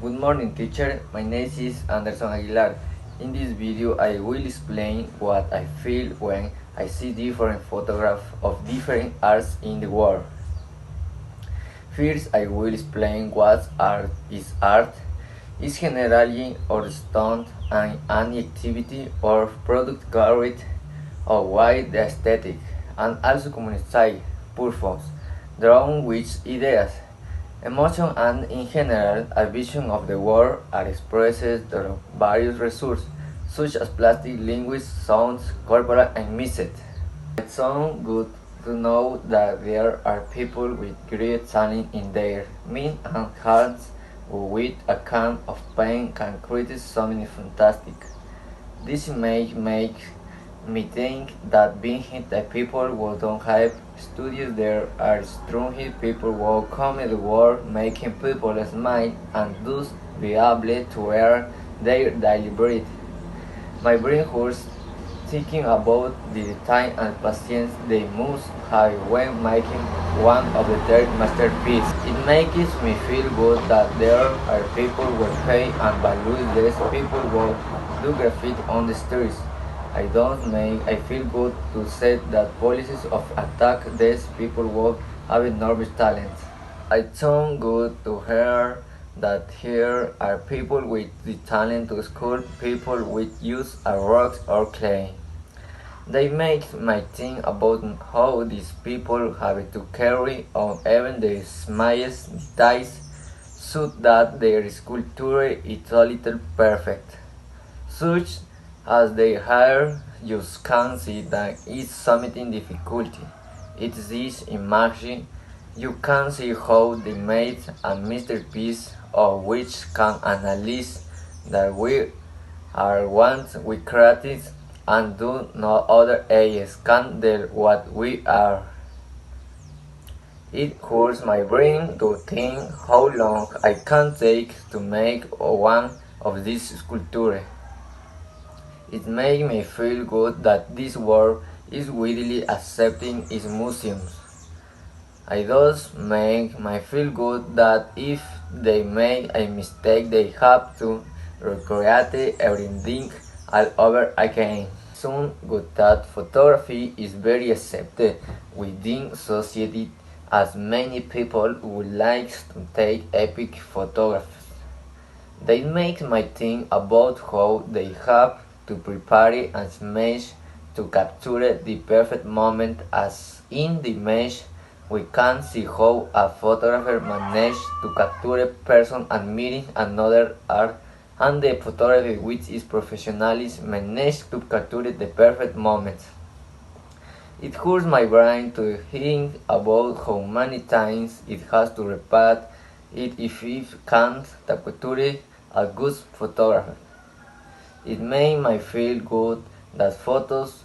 Good morning, teacher. My name is Anderson Aguilar. In this video, I will explain what I feel when I see different photographs of different arts in the world. First, I will explain what art is. Art is generally or stunt and any activity or product carried or wide the aesthetic and also communicate purpose, drawn with ideas. Emotion and, in general, a vision of the world are expressed through various resources, such as plastic, language, sounds, corporal, and message. It sounds good to know that there are people with great talent in their mind and hearts who, with a kind of pain, can create something fantastic. This may make me think that being the people who don't have studies there are strong people who come in the world making people smile and thus be able to earn their daily bread. My brain hurts thinking about the time and patience they must have when making one of their masterpieces. It makes me feel good that there are people who pay and value these people who do graffiti on the streets. I feel good to say that policies of attack these people who have enormous talent. It sounds good to hear that here are people with the talent to sculpt people with use of rocks or clay. They make me think about how these people have to carry on even the smallest details so that their sculpture is a little perfect. Such as they hair, you can see that it's something difficulty. It's this imagine. You can see how they made a masterpiece of which can analyze that we are once we created and do no other ages can tell what we are. It hurts my brain to think how long I can take to make one of these sculptures. It makes me feel good that this world is widely accepting its museums. It does make me feel good that if they make a mistake they have to recreate everything all over again. Sounds good that photography is very accepted within society as many people would like to take epic photographs. They make me think about how they have to prepare and smash to capture the perfect moment as in the image we can see how a photographer managed to capture a person admiring another art and the photographer which is professionalism managed to capture the perfect moment. It hurts my brain to think about how many times it has to repeat it if it can't capture a good photographer. It makes me feel good that photos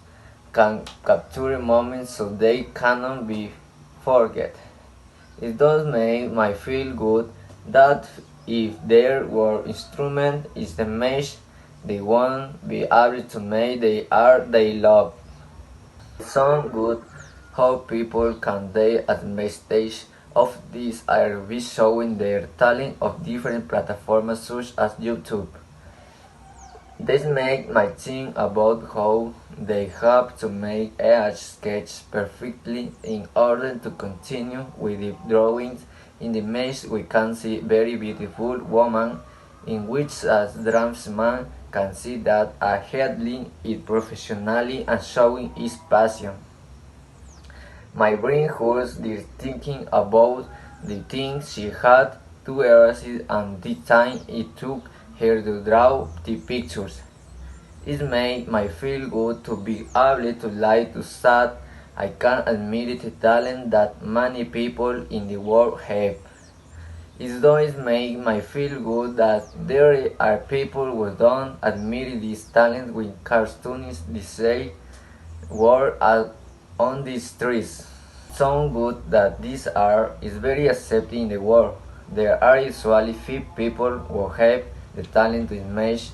can capture moments so they cannot be forget. It does make me feel good that if there were instrument is the mesh they won't be able to make the art they love. It sounds good how people can they at the stage of this are be showing their talent of different platforms such as YouTube. This makes me think about how they have to make a sketch perfectly in order to continue with the drawings. In the image we can see very beautiful woman in which as draftsman can see that a handling it professionally and showing his passion. My brain hurts the thinking about the things she had to erase and the time it took her to draw the pictures. It made me feel good to be able to lie to that I can admit the talent that many people in the world have. It does make me feel good that there are people who don't admit this talent when cartoonists say word out on the streets. It sounds good that this art is very accepted in the world. There are usually few people who have the talent to image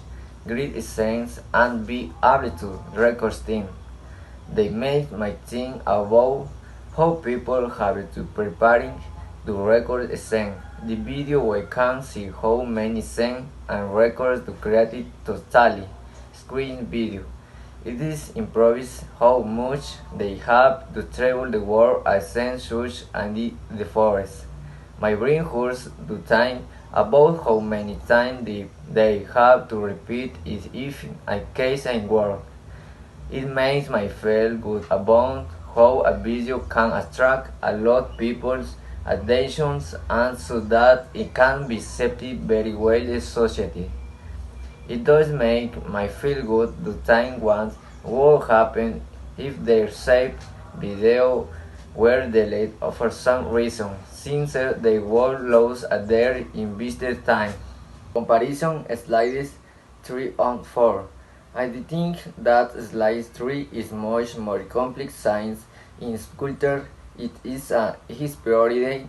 great scenes and be able to record them. They make me think about how people have to preparing to record a scene. The video we can see how many scenes and records to create it totally screen video. It is improvised how much they have to travel the world as scenes such and the forest. My brain hurts to think about how many times they have to repeat it if I case in work. It makes me feel good about how a video can attract a lot of people's attentions and so that it can be accepted very well in society. It does make me feel good to think what would happen if their saved video were deleted for some reason, since they would lose their invested time. Comparison slides 3 and 4. I think that slide 3 is much more complex since in sculpture it is his priority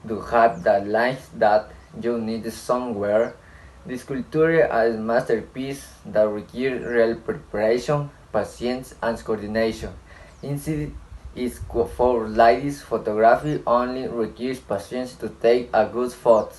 to have the lines that you need somewhere. The sculpture is a masterpiece that requires real preparation, patience, and coordination. Instead, for ladies, photography only requires patience to take a good photo.